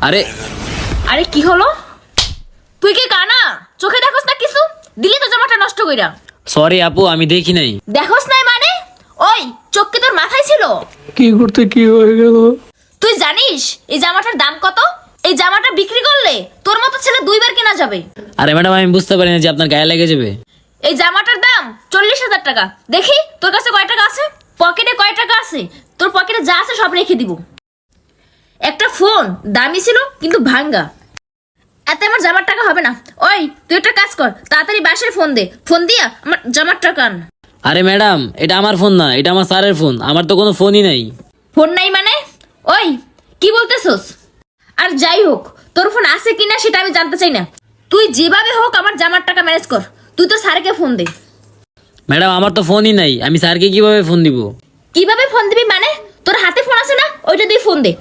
আরে আরে কি হলো? তুই কি কানা? চোখে দেখোস না কিছু? দিলি তো জামাটা নষ্ট কইরা। সরি আপু, আমি দেখি নাই। দেখোস নাই মানে? ওই চোখ কি তোর মাথায় ছিল? কি করতে কি হয়ে গেল? তুই জানিস এই জামাটার দাম কত? এই জামাটা বিক্রি করলে তোর মতো ছেলে 2 বার কেনা যাবে। আরে ম্যাডাম, আমি বুঝতে পারি না যে আপনার গায়ে লেগে যাবে। এই জামাটার দাম 40,000 টাকা। দেখি তোর কাছে কয় টাকা আছে, পকেটে কয় টাকা আছে। তোর পকেটে যা আছে সব রেখে দিব। একটা ফোন দামি ছিল কিন্তু ভাঙ্গা। এত আমার জামার টাকা হবে না। ওই তুই একটা কাজ কর, তাড়াতাড়ি বাসায় ফোন দে। ফোন দিয়া আমার জামার টাকা আন। আরে ম্যাডাম, এটা আমার ফোন না, এটা আমার স্যারের ফোন। আমার তো কোনো ফোনই নাই। ফোন নাই মানে? ওই কি বলতেছস? আর যাই হোক, তোর ফোন আছে কিনা সেটা আমি জানতে চাই না। তুই যেভাবে হোক আমার জামার টাকা ম্যানেজ কর। তুই তো স্যারকে ফোন দে। ম্যাডাম, আমার তো ফোনই নাই, আমি স্যারকে কিভাবে ফোন দিব? কিভাবে ফোন দিবি মানে? তোর হাতে ফোন আছে না, ওইটা দিয়ে ফোন দে।